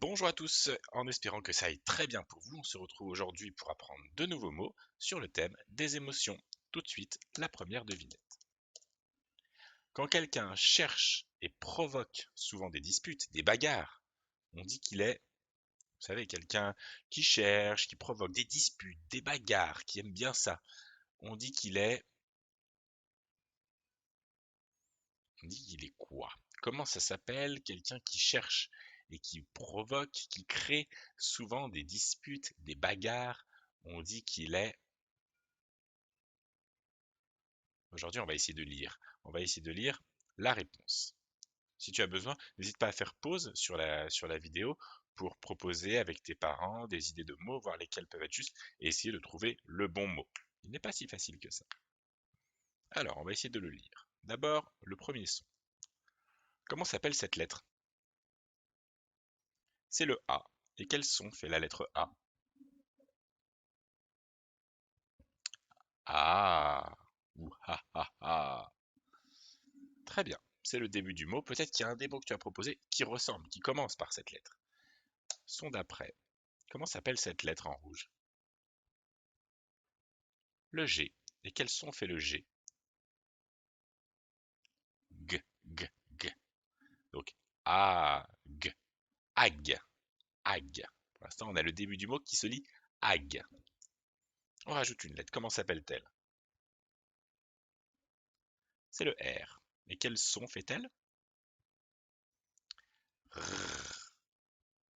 Bonjour à tous, en espérant que ça aille très bien pour vous, on se retrouve aujourd'hui pour apprendre de nouveaux mots sur le thème des émotions. Tout de suite, la première devinette. Quand quelqu'un cherche et provoque souvent des disputes, des bagarres, on dit qu'il est, vous savez, quelqu'un qui cherche, qui provoque des disputes, des bagarres, qui aime bien ça. On dit qu'il est, on dit qu'il est quoi? Comment ça s'appelle? Quelqu'un qui cherche et qui provoque, qui crée souvent des disputes, des bagarres. On dit qu'il est. Aujourd'hui, on va essayer de lire. On va essayer de lire la réponse. Si tu as besoin, n'hésite pas à faire pause sur la vidéo pour proposer avec tes parents des idées de mots, voir lesquels peuvent être justes et essayer de trouver le bon mot. Il n'est pas si facile que ça. Alors, on va essayer de le lire. D'abord, le premier son. Comment s'appelle cette lettre? C'est le A. Et quel son fait la lettre A? Ah! Ou ha ha ha! Très bien. C'est le début du mot. Peut-être qu'il y a un des mots que tu as proposé qui ressemble, qui commence par cette lettre. Son d'après. Comment s'appelle cette lettre en rouge? Le G. Et quel son fait le G? G, G, G. Donc, A, G, ag, ag. Pour l'instant, on a le début du mot qui se lit ag. On rajoute une lettre. Comment s'appelle-t-elle? C'est le R. Et quel son fait-elle? R.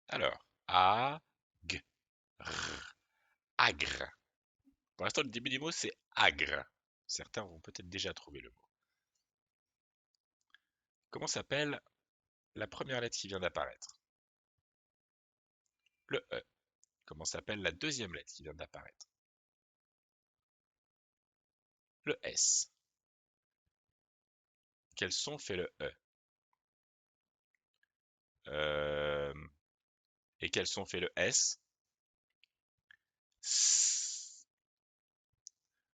Alors, A, G, R, agre. Pour l'instant, le début du mot, c'est agre. Certains vont peut-être déjà trouver le mot. Comment s'appelle la première lettre qui vient d'apparaître? Le E. Comment s'appelle la deuxième lettre qui vient d'apparaître? Le S. Quel son fait le E? Euh, et quel son fait le S? S.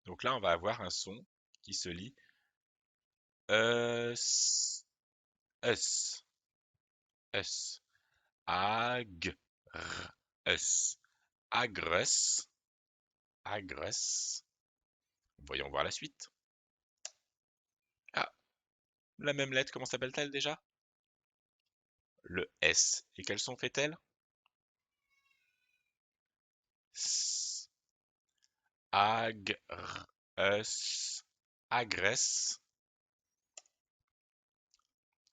Donc là, on va avoir un son qui se lit S, S, S, ag, r, S, agresse, agresse. Voyons voir la suite. Ah, la même lettre, comment s'appelle-t-elle déjà? Le S. Et quel son fait-elle? S, agresse, agresse.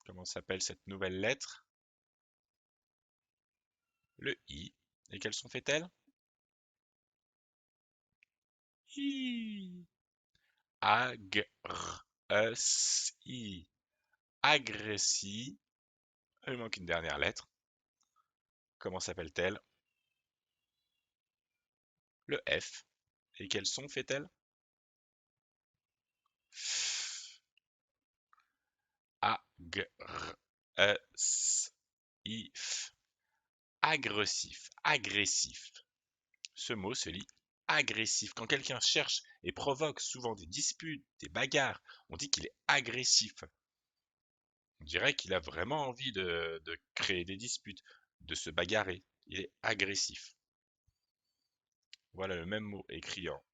Comment s'appelle cette nouvelle lettre? Le I. Et quel son fait-elle? I. Agressi. Agressi. Il manque une dernière lettre. Comment s'appelle-t-elle? Le F. Et quel son fait-elle? F. Agressif. Agressif. Agressif. Ce mot se lit agressif. Quand quelqu'un cherche et provoque souvent des disputes, des bagarres, on dit qu'il est agressif. On dirait qu'il a vraiment envie de créer des disputes, de se bagarrer. Il est agressif. Voilà le même mot écrit en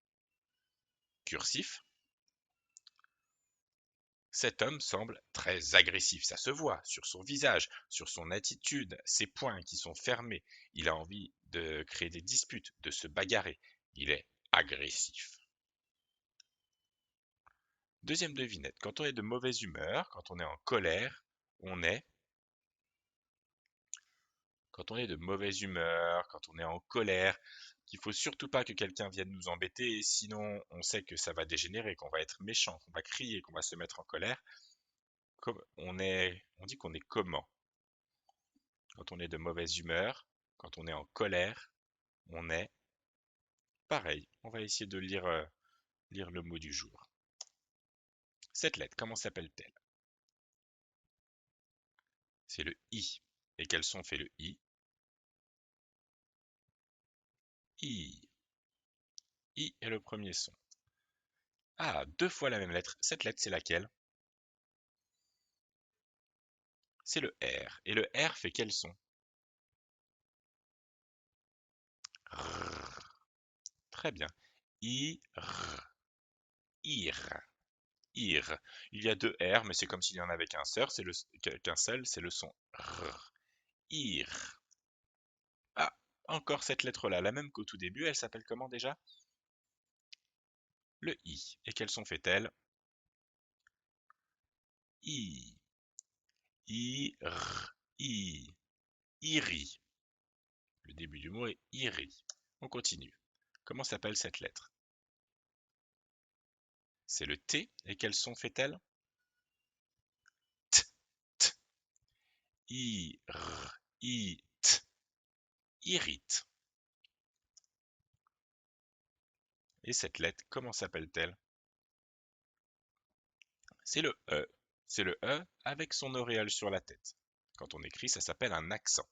cursif. Cet homme semble très agressif, ça se voit sur son visage, sur son attitude, ses poings qui sont fermés. Il a envie de créer des disputes, de se bagarrer. Il est agressif. Deuxième devinette, quand on est de mauvaise humeur, quand on est en colère, on est quand on est de mauvaise humeur, quand on est en colère, qu'il faut surtout pas que quelqu'un vienne nous embêter, sinon on sait que ça va dégénérer, qu'on va être méchant, qu'on va crier, qu'on va se mettre en colère. Comme on dit qu'on est comment? Quand on est de mauvaise humeur, quand on est en colère, on est pareil. On va essayer de lire le mot du jour. Cette lettre, comment s'appelle-t-elle? C'est le I. Et quel son fait le I? I. I est le premier son. Ah, deux fois la même lettre. Cette lettre, c'est laquelle? C'est le R. Et le R fait quel son? Très bien. Ir, ir, ir. Il y a deux R, mais c'est comme s'il y en avait qu'un seul, c'est le son r. Ir. Ah, encore cette lettre-là, la même qu'au tout début, elle s'appelle comment déjà? Le I. Et quel son fait-elle? I. I, r, I. Iri. Le début du mot est iri. On continue. Comment s'appelle cette lettre? C'est le T. Et quel son fait-elle? T, t. I, r, I, t. Irrite. Et cette lettre, comment s'appelle-t-elle? C'est le E. C'est le E avec son auréole sur la tête. Quand on écrit, ça s'appelle un accent.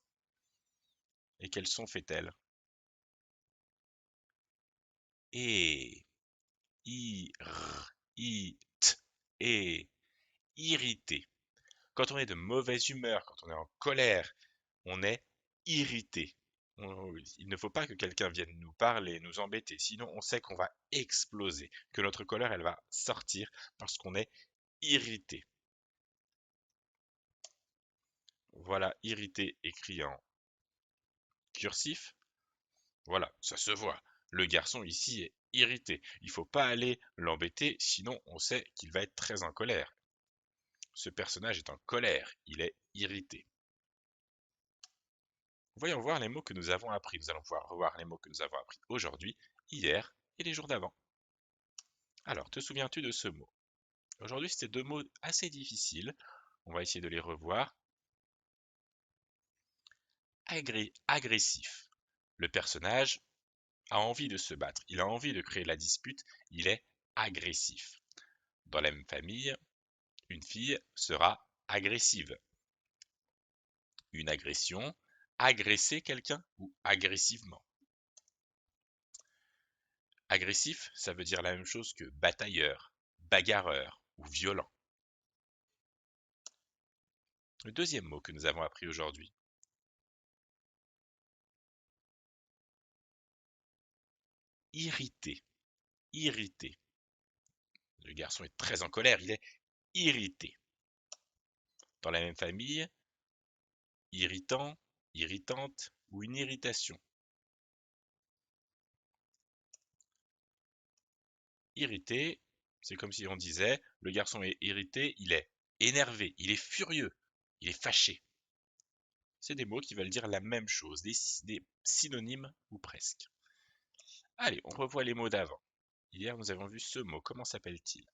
Et quel son fait-elle? Et. I, r, I, t. Et. Irrité. Quand on est de mauvaise humeur, quand on est en colère, on est irrité. Il ne faut pas que quelqu'un vienne nous parler, nous embêter, sinon on sait qu'on va exploser, que notre colère, elle va sortir parce qu'on est irrité. Voilà, irrité écrit en cursif. Voilà, ça se voit. Le garçon ici est irrité. Il ne faut pas aller l'embêter, sinon on sait qu'il va être très en colère. Ce personnage est en colère, il est irrité. Voyons voir les mots que nous avons appris. Nous allons pouvoir revoir les mots que nous avons appris aujourd'hui, hier et les jours d'avant. Alors, te souviens-tu de ce mot? Aujourd'hui, c'était deux mots assez difficiles. On va essayer de les revoir. Agressif. Le personnage a envie de se battre. Il a envie de créer la dispute. Il est agressif. Dans la même famille, une fille sera agressive. Une agression, agresser quelqu'un ou agressivement. Agressif, ça veut dire la même chose que batailleur, bagarreur ou violent. Le deuxième mot que nous avons appris aujourd'hui. Irrité. Irrité. Le garçon est très en colère, il est irrité. Dans la même famille, irritant, irritante ou une irritation. Irrité, c'est comme si on disait, le garçon est irrité, il est énervé, il est furieux, il est fâché. C'est des mots qui veulent dire la même chose, des synonymes ou presque. Allez, on revoit les mots d'avant. Hier, nous avons vu ce mot. Comment s'appelle-t-il?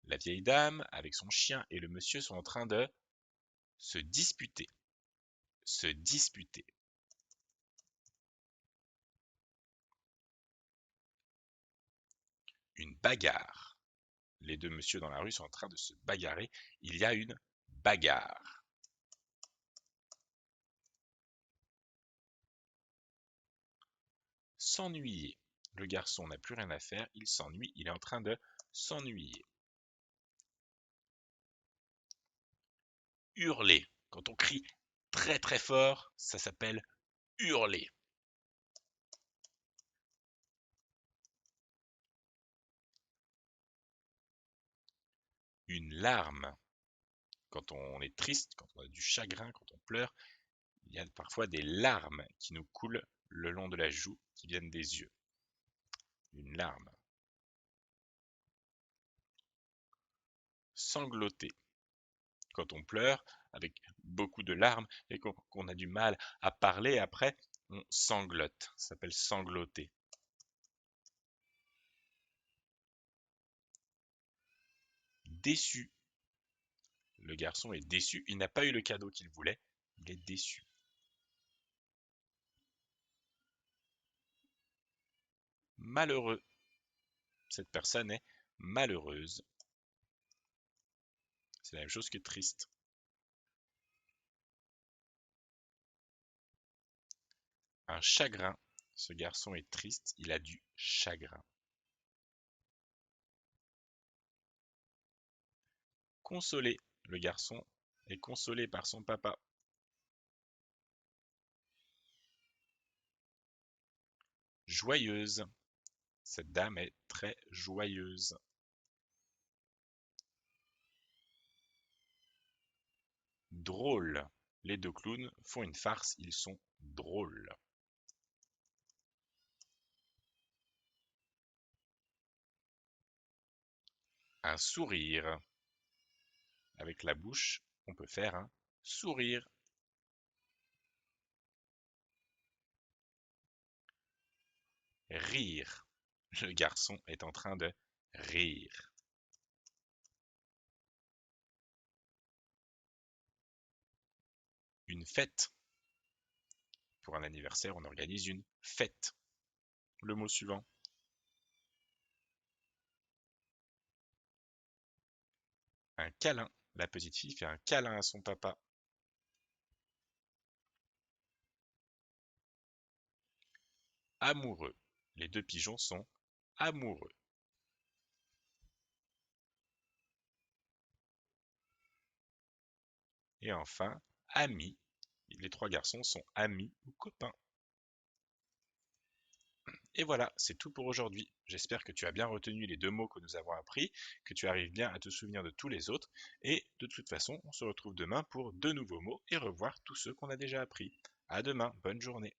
La vieille dame, avec son chien et le monsieur sont en train de se disputer. Se disputer. Une bagarre. Les deux messieurs dans la rue sont en train de se bagarrer. Il y a une bagarre. S'ennuyer. Le garçon n'a plus rien à faire, il s'ennuie, il est en train de s'ennuyer. Hurler. Quand on crie très très fort, ça s'appelle hurler. Une larme. Quand on est triste, quand on a du chagrin, quand on pleure, il y a parfois des larmes qui nous coulent le long de la joue, qui viennent des yeux. Une larme. Sangloter. Quand on pleure avec beaucoup de larmes et qu'on a du mal à parler après, on sanglote. Ça s'appelle sangloter. Déçu. Le garçon est déçu. Il n'a pas eu le cadeau qu'il voulait. Il est déçu. Malheureux. Cette personne est malheureuse. C'est la même chose que triste. Un chagrin. Ce garçon est triste. Il a du chagrin. Consoler. Le garçon est consolé par son papa. Joyeuse. Cette dame est très joyeuse. Drôle. Les deux clowns font une farce, ils sont drôles. Un sourire. Avec la bouche, on peut faire un sourire. Rire. Le garçon est en train de rire. Une fête. Pour un anniversaire, on organise une fête. Le mot suivant. Un câlin. La petite fille fait un câlin à son papa. Amoureux. Les deux pigeons sont amoureux. Et enfin, amis. Les trois garçons sont amis ou copains. Et voilà, c'est tout pour aujourd'hui. J'espère que tu as bien retenu les deux mots que nous avons appris, que tu arrives bien à te souvenir de tous les autres. Et de toute façon, on se retrouve demain pour de nouveaux mots et revoir tous ceux qu'on a déjà appris. À demain, bonne journée.